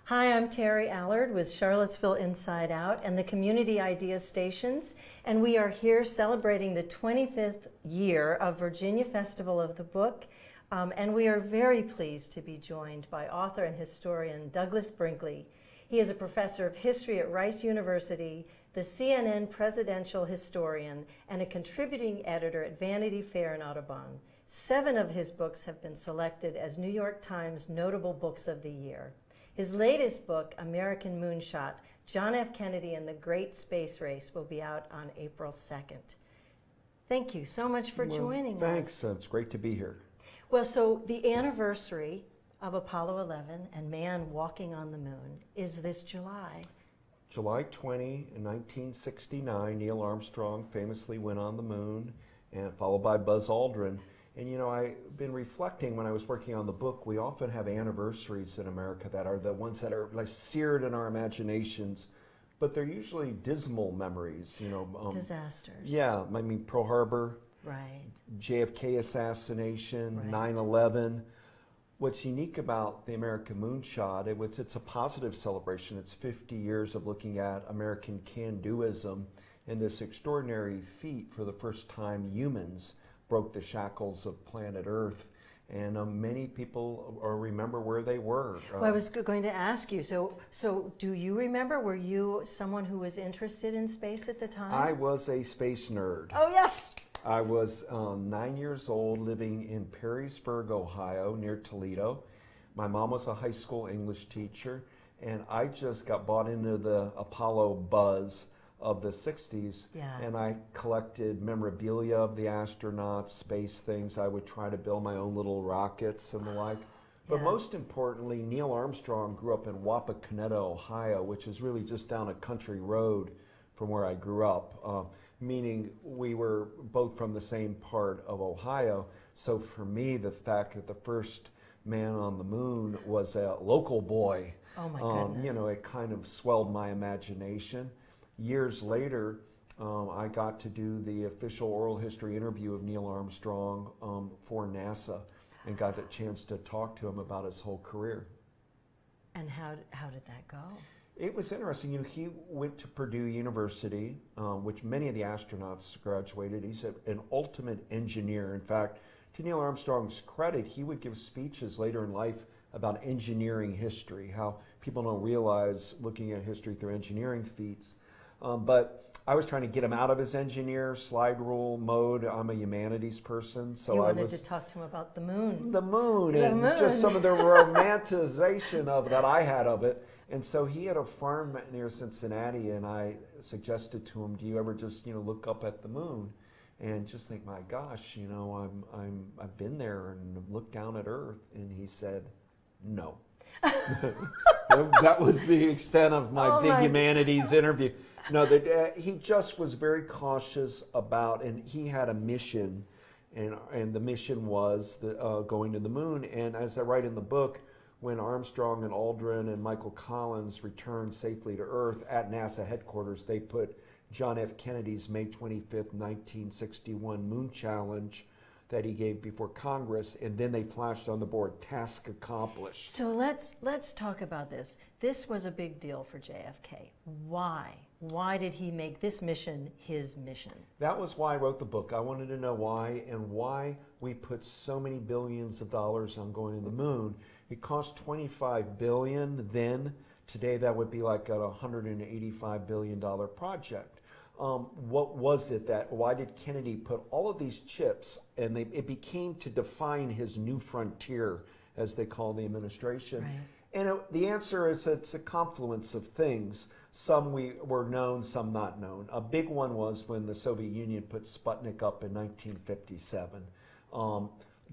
Hi, I'm Terry Allard with Charlottesville Inside Out and the Community Idea Stations, and we are here celebrating the 25th year of Virginia Festival of the Book, and we are very pleased to be joined by author and historian Douglas Brinkley. He is a professor of history at Rice University, the CNN presidential historian, and a contributing editor at Vanity Fair and Audubon. 7 of his books have been selected as New York Times Notable Books of the Year. His latest book, American Moonshot, John F. Kennedy and the Great Space Race, will be out on April 2nd. Thank you so much for joining us. Thanks. It's great to be here. Well, so the anniversary of Apollo 11 and man walking on the moon is this July. July 20, 1969, Neil Armstrong famously went on the moon, and followed by Buzz Aldrin. And you know, I've been reflecting when I was working on the book, we often have anniversaries in America that are the ones that are like seared in our imaginations, but they're usually dismal memories, you know. Disasters. Yeah, I mean, Pearl Harbor, Right. JFK assassination, Right. 9/11. What's unique about the American Moonshot, it's a positive celebration. It's 50 years of looking at American can-doism and this extraordinary feat. For the first time, humans broke the shackles of planet Earth, and many people remember where they were. Well, I was going to ask you, so do you remember, were you someone who was interested in space at the time? I was a space nerd. Oh, yes! I was 9 years old, living in Perrysburg, Ohio, near Toledo. My mom was a high school English teacher, and I just got bought into the Apollo buzz of the 60s, Yeah. and I collected memorabilia of the astronauts, space things. I would try to build my own little rockets and the like. But Yeah. most importantly, Neil Armstrong grew up in Wapakoneta, Ohio, which is really just down a country road from where I grew up, meaning we were both from the same part of Ohio. So for me, the fact that the first man on the moon was a local boy, Oh my goodness. you know, it kind of swelled my imagination. Years later, I got to do the official oral history interview of Neil Armstrong for NASA, and got a chance to talk to him about his whole career. And how did that go? It was interesting. You know, he went to Purdue University, which many of the astronauts graduated. He's an ultimate engineer. In fact, to Neil Armstrong's credit, he would give speeches later in life about engineering history, how people don't realize looking at history through engineering feats. But I was trying to get him out of his engineer slide rule mode. I'm a humanities person, so You I wanted was to talk to him about the moon. the moon The and moon. just some of the romanticization of that I had of it. And so he had a farm near Cincinnati, and I suggested to him, "Do you ever just look up at the moon and just think, my gosh, I've been there and looked down at Earth?" And he said, "No." That was the extent of my big humanities interview. No, he just was very cautious about, and he had a mission, and the mission was going to the moon. And as I write in the book, when Armstrong and Aldrin and Michael Collins returned safely to Earth at NASA headquarters, they put John F. Kennedy's May 25th, 1961 moon challenge that he gave before Congress, and then they flashed on the board, "Task accomplished." So let's talk about this. This was a big deal for JFK. Why? Why did he make this mission his mission? That was why I wrote the book. I wanted to know why, and why we put so many billions of dollars on going to the moon. It cost $25 billion then. Today that would be like a $185 billion project. What was it why did Kennedy put all of these chips, and it became to define his new frontier, as they call the administration. Right. And the answer is it's a confluence of things. Some were known, some not known. A big one was when the Soviet Union put Sputnik up in 1957.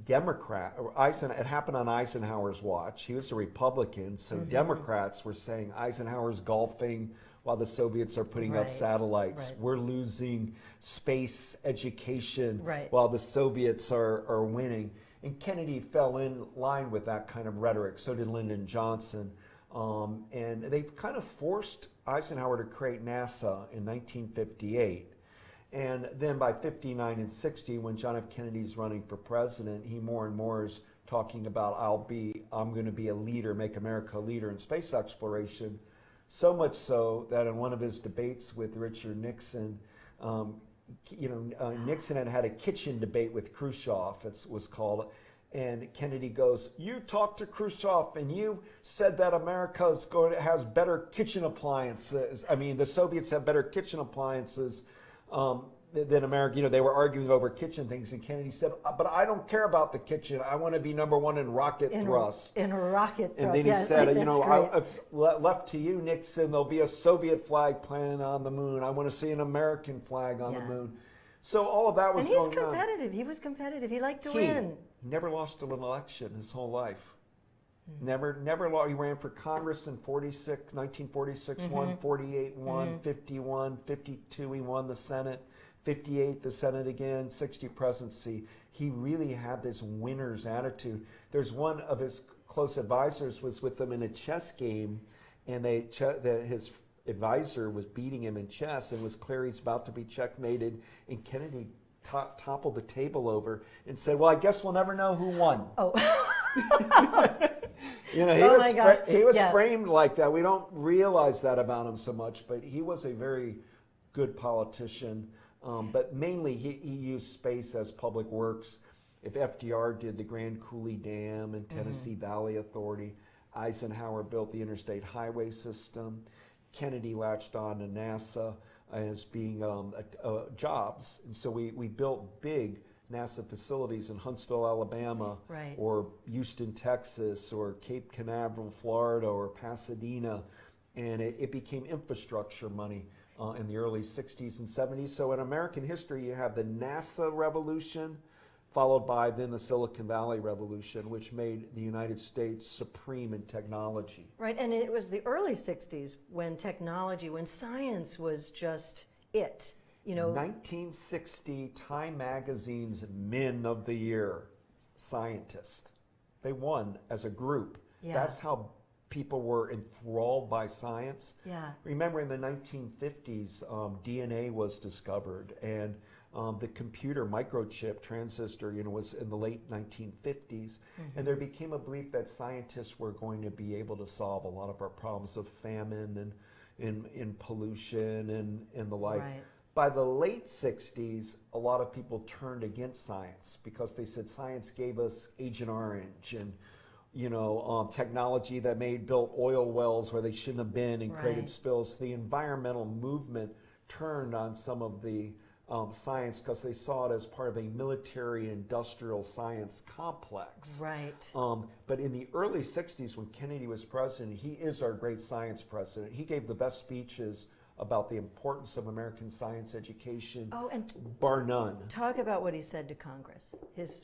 It happened on Eisenhower's watch. He was a Republican, so Democrats were saying Eisenhower's golfing while the Soviets are putting up satellites. Right. We're losing space education Right. while the Soviets are winning. And Kennedy fell in line with that kind of rhetoric. So did Lyndon Johnson. And they kind of forced Eisenhower to create NASA in 1958. And then by 59 and 60, when John F. Kennedy's running for president, he more and more is talking about I'm going to be a leader, make America a leader in space exploration. So much so that in one of his debates with Richard Nixon, Nixon had a kitchen debate with Khrushchev, it was called, and Kennedy goes, "You talked to Khrushchev and you said that America has better kitchen appliances. I mean, the Soviets have better kitchen appliances than America." They were arguing over kitchen things, and Kennedy said, "But I don't care about the kitchen. I want to be number one in rocket thrust." In rocket thrust. And then he said, left to you, Nixon, there'll be a Soviet flag planted on the moon. I want to see an American flag on the moon. So all of that was going on. And he's competitive. He was competitive. He liked to win. Never lost an election his whole life. Never lost. He ran for Congress in 1946, won, 48, won, 51, 52, he won the Senate, 58, the Senate again, 60 presidency. He really had this winner's attitude. There's one of his close advisors was with him in a chess game, and his advisor was beating him in chess, and it was clear he's about to be checkmated, and Kennedy toppled the table over and said, "Well, I guess we'll never know who won." Oh. He was framed like that. We don't realize that about him so much, but he was a very good politician. But mainly he used space as public works. If FDR did the Grand Coulee Dam and Tennessee Valley Authority, Eisenhower built the interstate highway system, Kennedy latched on to NASA as being jobs. And so we built big NASA facilities in Huntsville, Alabama, or Houston, Texas, or Cape Canaveral, Florida, or Pasadena. And it became infrastructure money in the early 60s and 70s. So in American history, you have the NASA revolution, followed by then the Silicon Valley Revolution, which made the United States supreme in technology. Right, and it was the early 60s when science was just it. 1960 Time Magazine's Men of the Year, scientist. They won as a group. Yeah. That's how people were enthralled by science. Yeah. Remember in the 1950s, DNA was discovered, and the computer microchip transistor, was in the late 1950s, and there became a belief that scientists were going to be able to solve a lot of our problems of famine and in pollution and the like. Right. By the late 60s, a lot of people turned against science because they said science gave us Agent Orange and technology that built oil wells where they shouldn't have been and created spills. The environmental movement turned on some of the science because they saw it as part of a military industrial science complex. Right. But in the early 60s when Kennedy was president, he is our great science president. He gave the best speeches about the importance of American science education, bar none. Talk about what he said to Congress,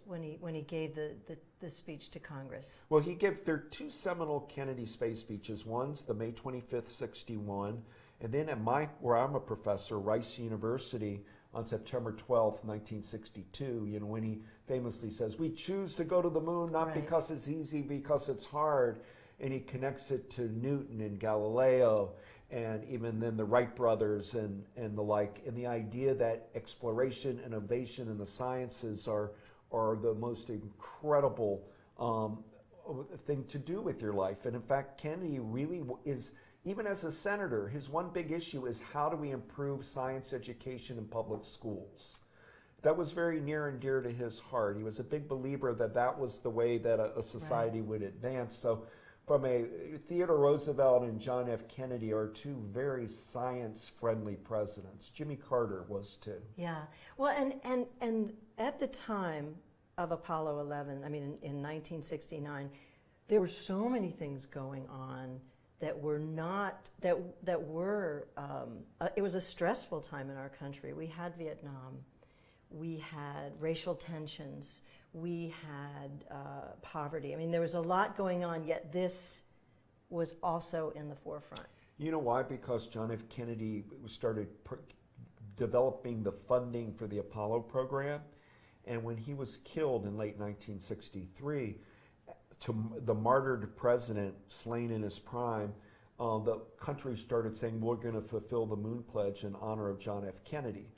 when he gave the speech to Congress. Well, there are two seminal Kennedy space speeches. One's the May 25th, 61, and then at where I'm a professor, Rice University, on September 12th, 1962, when he famously says, "We choose to go to the moon not because it's easy, because it's hard," and he connects it to Newton and Galileo, and even then the Wright brothers and the like, and the idea that exploration, innovation, and the sciences are the most incredible thing to do with your life. And in fact, Kennedy really is, even as a senator, his one big issue is how do we improve science education in public schools? That was very near and dear to his heart. He was a big believer that was the way that a society would advance. So Theodore Roosevelt and John F. Kennedy are two very science-friendly presidents. Jimmy Carter was too. Yeah. Well, and at the time of Apollo 11, in 1969, there were so many things going on that were it was a stressful time in our country. We had Vietnam, we had racial tensions, we had poverty. There was a lot going on, yet this was also in the forefront. You know why? Because John F. Kennedy started developing the funding for the Apollo program, and when he was killed in late 1963, the martyred president, slain in his prime, the country started saying, we're going to fulfill the moon pledge in honor of John F. Kennedy.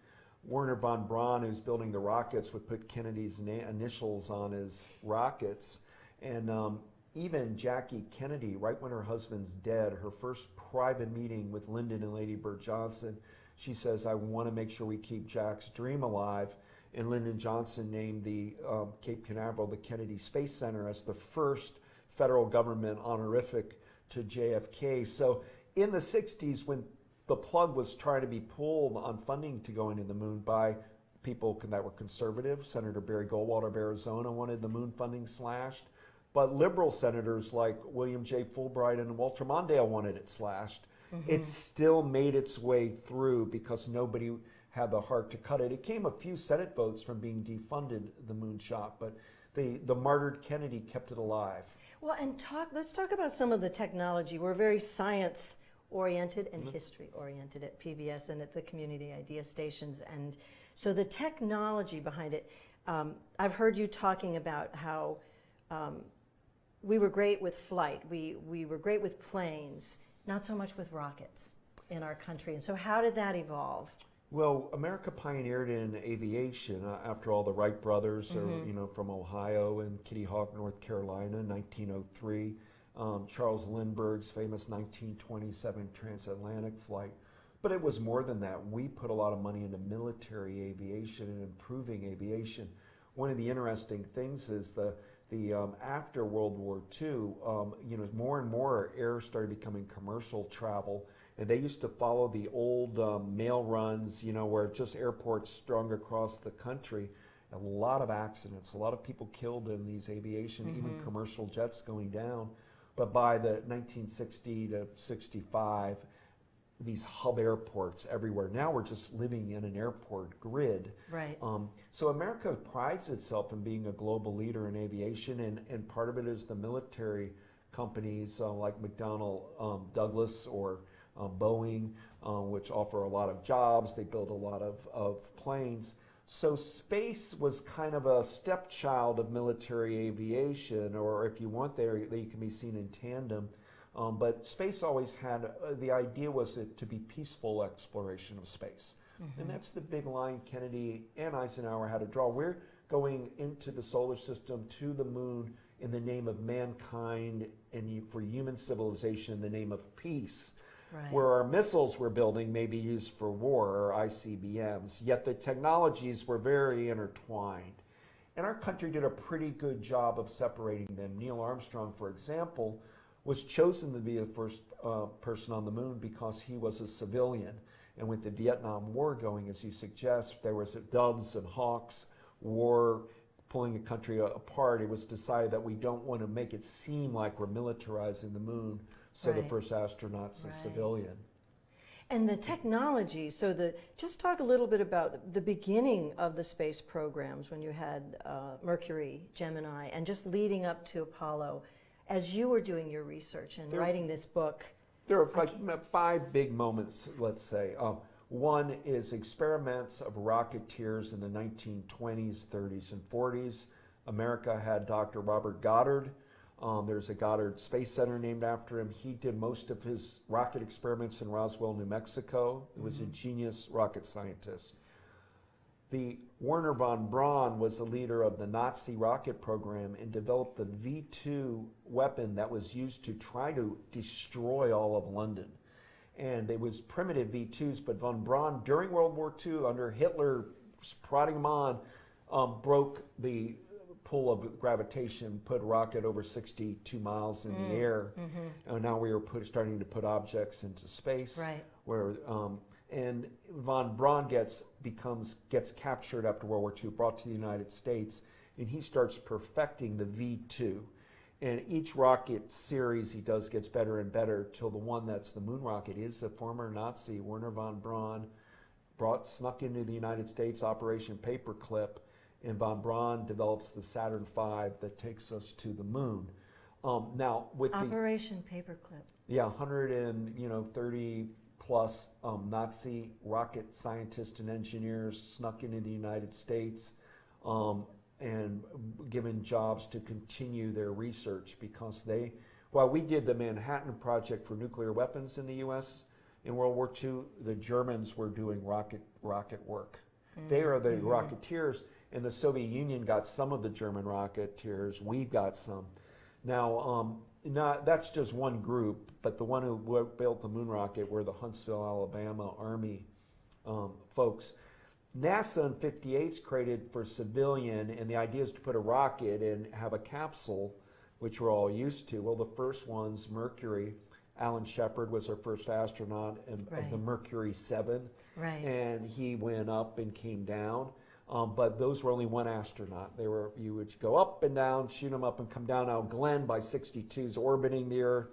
Werner von Braun, who's building the rockets, would put Kennedy's initials on his rockets. And even Jackie Kennedy, right when her husband's dead, her first private meeting with Lyndon and Lady Bird Johnson, she says, I want to make sure we keep Jack's dream alive. And Lyndon Johnson named the Cape Canaveral, the Kennedy Space Center, as the first federal government honorific to JFK. So in the 60s, when the plug was trying to be pulled on funding to go into the moon by people that were conservative, Senator Barry Goldwater of Arizona wanted the moon funding slashed, but liberal senators like William J. Fulbright and Walter Mondale wanted it slashed. It still made its way through because nobody had the heart to cut it. It came a few Senate votes from being defunded the moonshot, but the martyred Kennedy kept it alive. Well, and let's talk about some of the technology. We're very science-oriented and history-oriented at PBS and at the community idea stations. And so the technology behind it, I've heard you talking about how we were great with flight. We were great with planes, not so much with rockets in our country. And so how did that evolve? Well, America pioneered in aviation. After all, the Wright brothers are, from Ohio, and Kitty Hawk, North Carolina, 1903. Charles Lindbergh's famous 1927 transatlantic flight. But it was more than that. We put a lot of money into military aviation and improving aviation. One of the interesting things is the after World War II, more and more air started becoming commercial travel. And they used to follow the old mail runs, where just airports strung across the country. A lot of accidents, a lot of people killed in these aviation, even commercial jets going down. But by the 1960 to 65, these hub airports everywhere. Now we're just living in an airport grid. Right. So America prides itself in being a global leader in aviation, and part of it is the military companies like McDonnell Douglas or Boeing, which offer a lot of jobs. They build a lot of planes. So space was kind of a stepchild of military aviation, or if you want, they can be seen in tandem. But space always had, the idea was to be peaceful exploration of space. And that's the big line Kennedy and Eisenhower had to draw. We're going into the solar system, to the moon, in the name of mankind and for human civilization in the name of peace. Right. Where our missiles we're building may be used for war, or ICBMs, yet the technologies were very intertwined. And our country did a pretty good job of separating them. Neil Armstrong, for example, was chosen to be the first person on the moon because he was a civilian. And with the Vietnam War going, as you suggest, there was a doves and hawks war pulling a country apart. It was decided that we don't want to make it seem like we're militarizing the moon. So the first astronaut's a civilian. And the technology, just talk a little bit about the beginning of the space programs when you had Mercury, Gemini, and just leading up to Apollo. As you were doing your research and writing this book. There are like 5 big moments, let's say. One is experiments of rocketeers in the 1920s, 30s, and 40s. America had Dr. Robert Goddard. There's a Goddard Space Center named after him. He did most of his rocket experiments in Roswell, New Mexico. He was a genius rocket scientist. The Wernher von Braun was the leader of the Nazi rocket program and developed the V2 weapon that was used to try to destroy all of London. And it was primitive V2s, but von Braun, during World War II, under Hitler prodding him on, broke the pull of gravitation, put a rocket over 62 miles in the air. And now we are starting to put objects into space. Right. Where and von Braun gets captured after World War II, brought to the United States, and he starts perfecting the V2. And each rocket series he does gets better and better till the one that's the moon rocket is the former Nazi Wernher von Braun, snuck into the United States, Operation Paperclip, and von Braun develops the Saturn V that takes us to the moon. Now with Operation Paperclip. Yeah, 130 plus Nazi rocket scientists and engineers snuck into the United States and given jobs to continue their research because while we did the Manhattan Project for nuclear weapons in the U.S. in World War II, the Germans were doing rocket work. They are the rocketeers, and the Soviet Union got some of the German rocketeers. We got some. Now, that's just one group, but the one who built the moon rocket were the Huntsville, Alabama Army folks. NASA in '58 is created for civilian, and the idea is to put a rocket and have a capsule, which we're all used to. Well, the first one's Mercury. Alan Shepard was our first astronaut of the Mercury 7, and he went up and came down. But those were only one astronaut. You would go up and down, shoot them up and come down. Now Glenn by '62 is orbiting the Earth.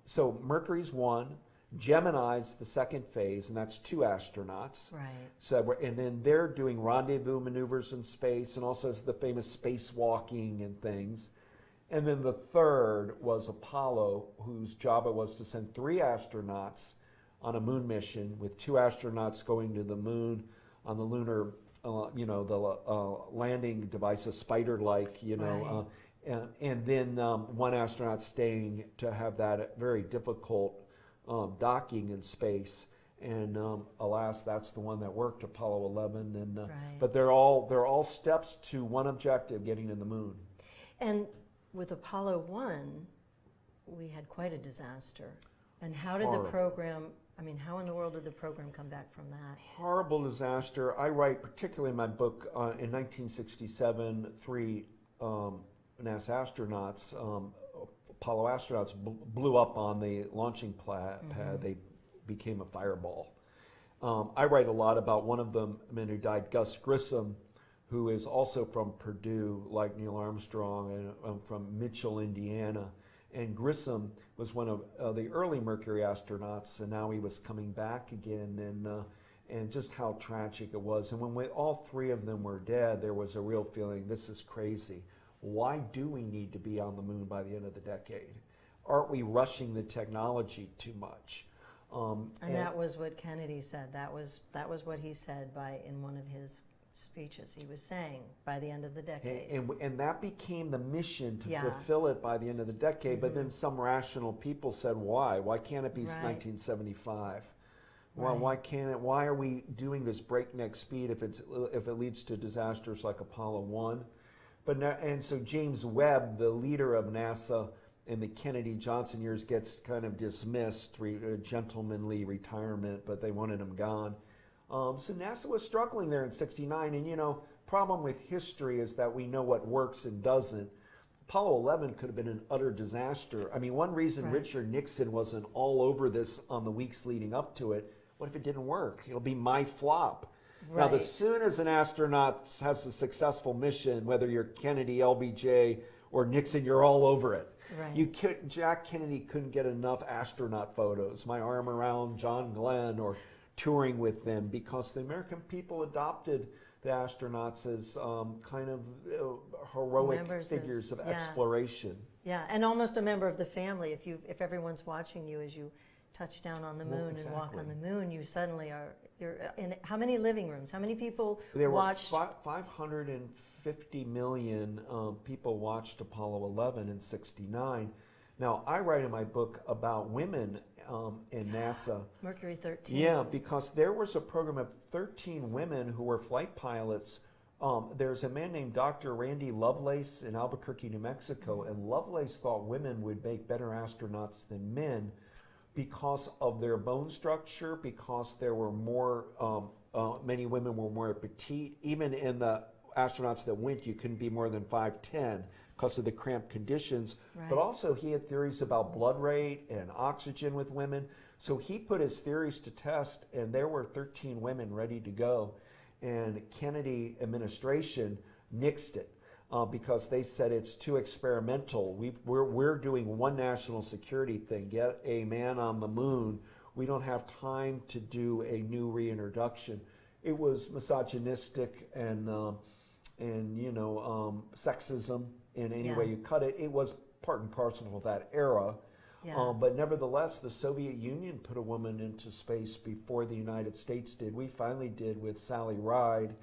So Mercury's one, Gemini's the second phase, and that's 2 astronauts. So and then they're doing rendezvous maneuvers in space, and also the famous spacewalking and things. And then the third was Apollo, whose job it was to send 3 astronauts on a moon mission, with 2 astronauts going to the moon on the lunar, the landing device, a spider-like, and then 1 astronaut staying to have that very difficult docking in space. And alas, that's the one that worked, Apollo 11. And but they're all steps to one objective: getting to the moon. And with Apollo 1, we had quite a disaster. And how did the program, how in the world did the program come back from that? Horrible disaster. I write, particularly in my book, in 1967, 3 NASA astronauts, Apollo astronauts, blew up on the launching pad. They became a fireball. I write a lot about one of the men who died, Gus Grissom, who is also from Purdue, like Neil Armstrong, and from Mitchell, Indiana. And Grissom was one of the early Mercury astronauts, and now he was coming back again, and just how tragic it was. And when all 3 of them were dead, there was a real feeling, this is crazy. Why do we need to be on the moon by the end of the decade? Aren't we rushing the technology too much? And that was what Kennedy said. That was what he said in one of his speeches. He was saying by the end of the decade. And that became the mission to fulfill it by the end of the decade. But then some rational people said, why? Why can't it be 1975? Why can't it? Why are we doing this breakneck speed if it leads to disasters like Apollo 1? And so James Webb, the leader of NASA in the Kennedy-Johnson years, gets kind of dismissed, gentlemanly retirement, but they wanted him gone. So NASA was struggling there in '69, and problem with history is that we know what works and doesn't. Apollo 11 could have been an utter disaster. One reason Richard Nixon wasn't all over this on the weeks leading up to it, what if it didn't work? It'll be my flop. Now, as soon as an astronaut has a successful mission, whether you're Kennedy, LBJ, or Nixon, you're all over it. Jack Kennedy couldn't get enough astronaut photos, my arm around John Glenn, or touring with them, because the American people adopted the astronauts as kind of heroic figures of exploration. And almost a member of the family. If everyone's watching you as you touch down on the moon and walk on the moon, you suddenly you're in how many living rooms? How many people watched? There were 550 million people watched Apollo 11 in '69. Now, I write in my book about women in NASA. Mercury 13. Yeah, because there was a program of 13 women who were flight pilots. There's a man named Dr. Randy Lovelace in Albuquerque, New Mexico, and Lovelace thought women would make better astronauts than men because of their bone structure, because there were more, many women were more petite. Even in the astronauts that went, you couldn't be more than 5'10" because of the cramped conditions. But also he had theories about blood rate and oxygen with women. So he put his theories to test, and there were 13 women ready to go. And Kennedy administration nixed it because they said it's too experimental. We're doing one national security thing, get a man on the moon. We don't have time to do a new reintroduction. It was misogynistic and sexism in any way you cut it. It was part and parcel of that era. But nevertheless, the Soviet Union put a woman into space before the United States did. We finally did with Sally Ride,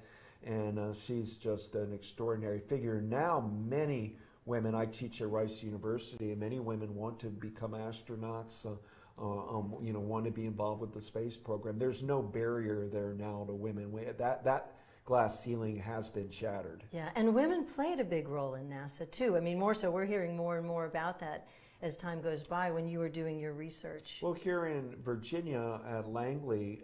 and she's just an extraordinary figure. Now many women, I teach at Rice University, and many women want to become astronauts, want to be involved with the space program. There's no barrier there now to women. That glass ceiling has been shattered. Yeah, and women played a big role in NASA too. I mean, more so, we're hearing more and more about that as time goes by when you were doing your research. Well, here in Virginia at Langley,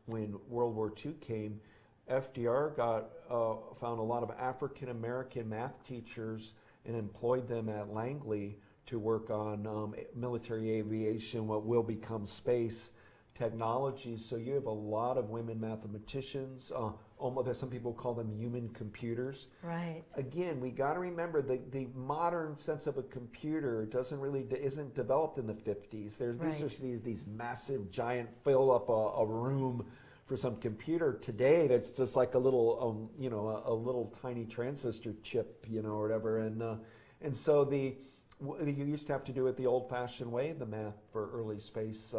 when World War II came, FDR found a lot of African American math teachers and employed them at Langley to work on military aviation, what will become space technology. So you have a lot of women mathematicians. Almost, some people call them human computers. Right. Again, we got to remember the modern sense of a computer isn't developed in the 50s. These massive giant fill up a room for some computer today that's just like a little a little tiny transistor chip, or whatever. And so you used to have to do it the old-fashioned way, the math for early space.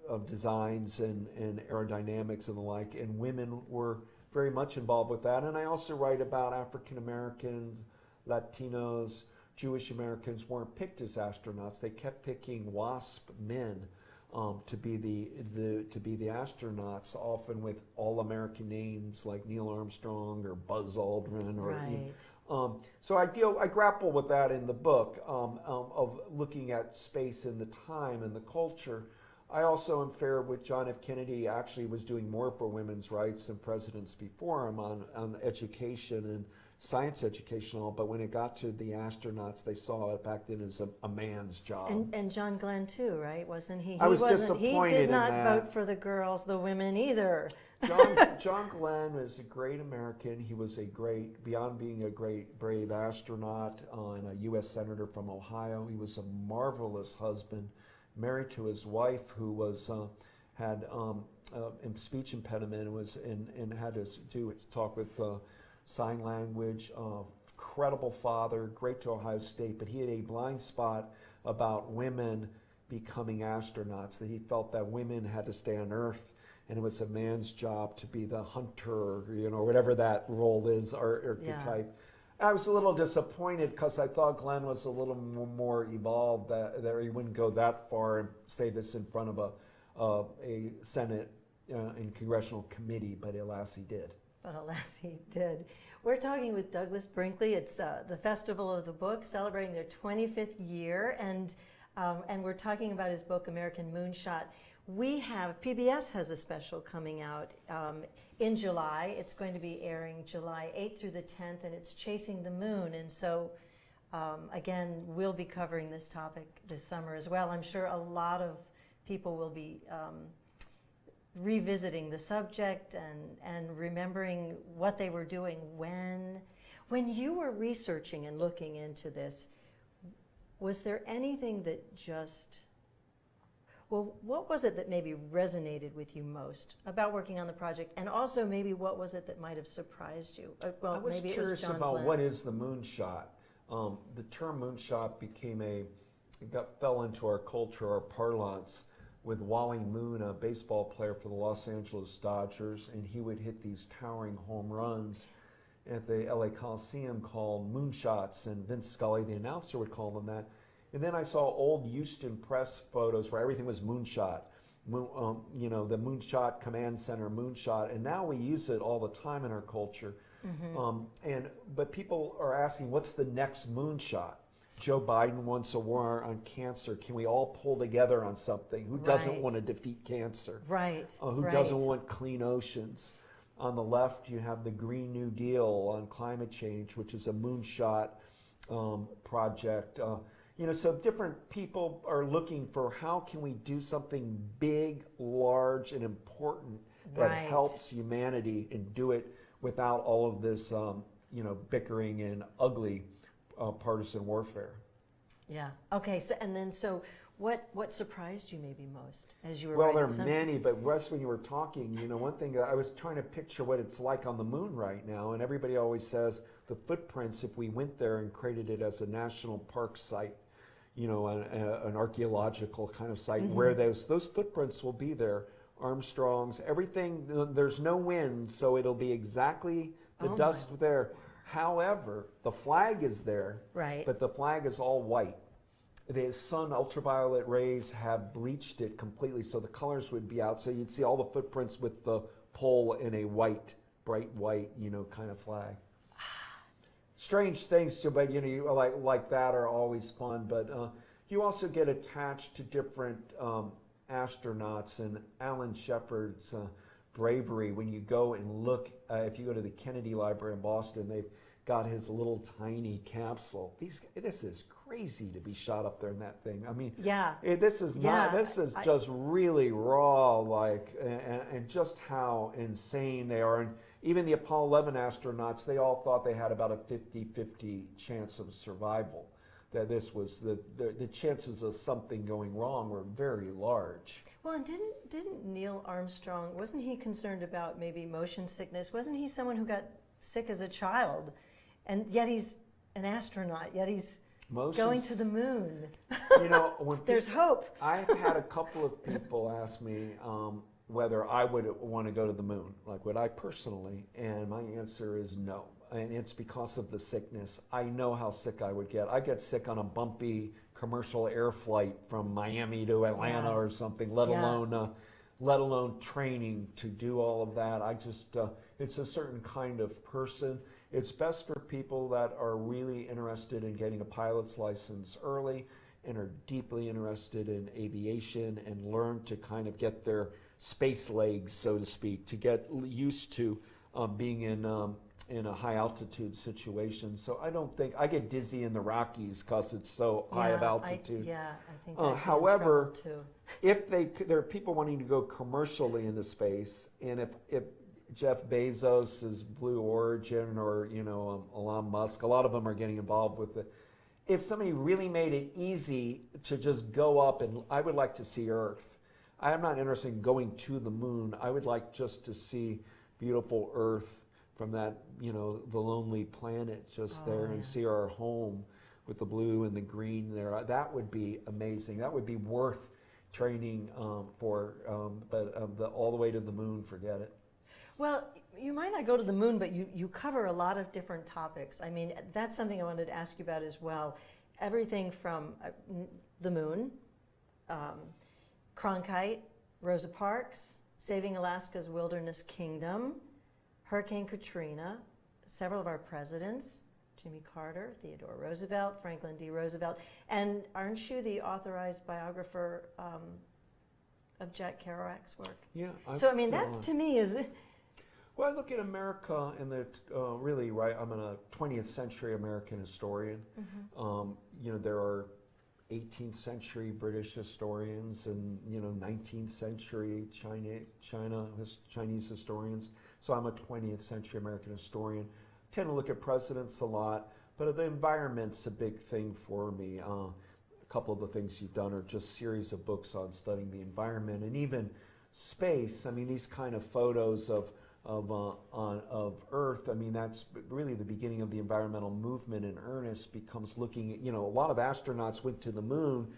Of designs and aerodynamics and the like, and women were very much involved with that. And I also write about African Americans, Latinos, Jewish Americans weren't picked as astronauts. They kept picking WASP men to be the astronauts, often with all-American names like Neil Armstrong or Buzz Aldrin. Or so I grapple with that in the book of looking at space in the time and the culture. I also am fair with John F. Kennedy actually was doing more for women's rights than presidents before him on education and science education, but when it got to the astronauts, they saw it back then as a man's job. And John Glenn too, right? Wasn't he? I was disappointed He did not in that. vote for the girls, the women either. John Glenn was a great American. He was beyond being a great, brave astronaut and a U.S. Senator from Ohio. He was a marvelous husband, married to his wife who had a speech impediment and had to talk with sign language. Incredible father, great to Ohio State, but he had a blind spot about women becoming astronauts, that he felt that women had to stay on Earth and it was a man's job to be the hunter, whatever that role is, or archetype. Yeah. I was a little disappointed because I thought Glenn was a little more evolved, that he wouldn't go that far and say this in front of a Senate and congressional committee, but alas he did. But alas he did. We're talking with Douglas Brinkley. It's the Festival of the Book, celebrating their 25th year, and we're talking about his book, American Moonshot. PBS has a special coming out in July. It's going to be airing July 8th through the 10th, and it's Chasing the Moon. And so, again, we'll be covering this topic this summer as well. I'm sure a lot of people will be revisiting the subject and remembering what they were doing when you were researching and looking into this. Was there anything that what was it that maybe resonated with you most about working on the project, and also maybe what was it that might have surprised you? I was curious about what is the moonshot. The term moonshot fell into our culture, our parlance, with Wally Moon, a baseball player for the Los Angeles Dodgers, and he would hit these towering home runs at the LA Coliseum called moonshots, and Vince Scully, the announcer, would call them that. And then I saw old Houston Press photos where everything was moonshot, the Moonshot Command Center, moonshot, and now we use it all the time in our culture. Mm-hmm. But people are asking, what's the next moonshot? Joe Biden wants a war on cancer. Can we all pull together on something? Who doesn't want to defeat cancer? Right. Who doesn't want clean oceans? On the left, you have the Green New Deal on climate change, which is a moonshot project. So different people are looking for how can we do something big, large, and important that helps humanity, and do it without all of this, bickering and ugly partisan warfare. Yeah. Okay. So what surprised you maybe most as you were writing? Well, there are many, but Russ, when you were talking, one thing that I was trying to picture what it's like on the moon right now, and everybody always says the footprints, if we went there and created it as a national park site, an archaeological kind of site, mm-hmm. where those footprints will be there. Armstrong's, everything, there's no wind, so it'll be exactly the dust there. However, the flag is there, right? But the flag is all white. The sun ultraviolet rays have bleached it completely, so the colors would be out. So you'd see all the footprints with the pole in a white bright white, kind of flag. Strange things too, but you like that are always fun. But you also get attached to different astronauts, and Alan Shepard's bravery when you go and look. If you go to the Kennedy Library in Boston, they've got his little tiny capsule. This is crazy to be shot up there in that thing. I mean, yeah, this is not. This is just really raw, and just how insane they are. And even the Apollo 11 astronauts, they all thought they had about a 50-50 chance of survival. That this was the chances of something going wrong were very large. Well, and didn't Neil Armstrong, wasn't he concerned about maybe motion sickness? Wasn't he someone who got sick as a child? And yet he's an astronaut, yet he's going to the moon. When there's hope. I've had a couple of people ask me whether I would want to go to the moon, like would I personally, and my answer is no. And it's because of the sickness. I know how sick I would get. I get sick on a bumpy commercial air flight from Miami to Atlanta or something, let alone training to do all of that. I just, it's a certain kind of person. It's best for people that are really interested in getting a pilot's license early and are deeply interested in aviation and learn to kind of get their space legs, so to speak, to get used to being in a high altitude situation. So I don't think, I get dizzy in the Rockies because it's so high of altitude. I think I'd however, be in trouble too. if there are people wanting to go commercially into space, and if Jeff Bezos' Blue Origin or Elon Musk, a lot of them are getting involved with it. If somebody really made it easy to just go up, and I would like to see Earth. I am not interested in going to the moon. I would like just to see beautiful Earth from that, the lonely planet just there, and see our home with the blue and the green there. That would be amazing. That would be worth training for, but all the way to the moon, forget it. Well, you might not go to the moon, but you cover a lot of different topics. I mean, that's something I wanted to ask you about as well. Everything from the moon, Cronkite, Rosa Parks, Saving Alaska's Wilderness Kingdom, Hurricane Katrina, several of our presidents, Jimmy Carter, Theodore Roosevelt, Franklin D. Roosevelt, and aren't you the authorized biographer of Jack Kerouac's work? Yeah. So, I mean, that to me is... Well, I look at America in the really, right, I'm a 20th century American historian. Mm-hmm. There are 18th century British historians and 19th century Chinese historians. So I'm a 20th century American historian. Tend to look at presidents a lot, but the environment's a big thing for me. A couple of the things you've done are just series of books on studying the environment and even space. I mean, these kind of photos of Earth. I mean, that's really the beginning of the environmental movement in earnest. Becomes looking at, a lot of astronauts went to the moon,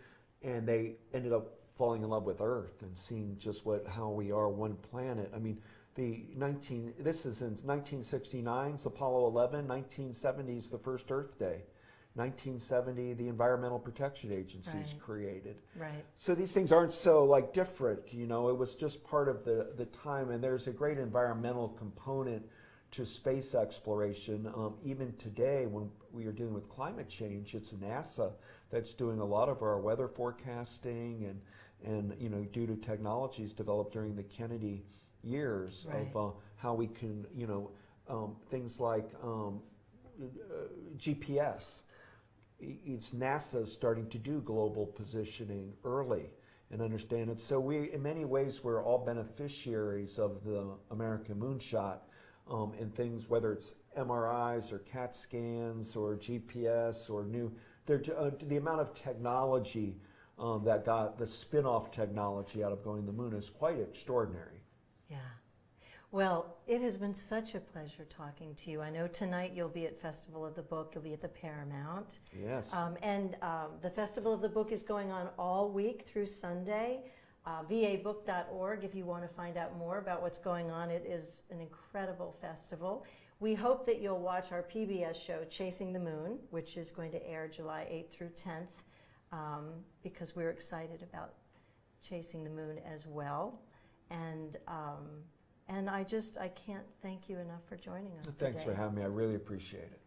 and they ended up falling in love with Earth and seeing just how we are one planet. I mean, this is in 1969's Apollo 11, 1970's the first Earth Day. 1970, the Environmental Protection Agency is created. Right. So these things aren't so different, it was just part of the time, and there's a great environmental component to space exploration. Even today, when we are dealing with climate change, it's NASA that's doing a lot of our weather forecasting and due to technologies developed during the Kennedy years of how we can, things like GPS. It's NASA starting to do global positioning early and understand it. So we, in many ways, we're all beneficiaries of the American moonshot and things, whether it's MRIs or CAT scans or GPS or the amount of technology that got the spin-off technology out of going to the moon is quite extraordinary. Yeah. Well, it has been such a pleasure talking to you. I know tonight you'll be at Festival of the Book. You'll be at the Paramount. Yes. And the Festival of the Book is going on all week through Sunday. vabook.org if you want to find out more about what's going on. It is an incredible festival. We hope that you'll watch our PBS show, Chasing the Moon, which is going to air July 8th through 10th, because we're excited about Chasing the Moon as well. And And I can't thank you enough for joining us Thanks today. for having me. I really appreciate it.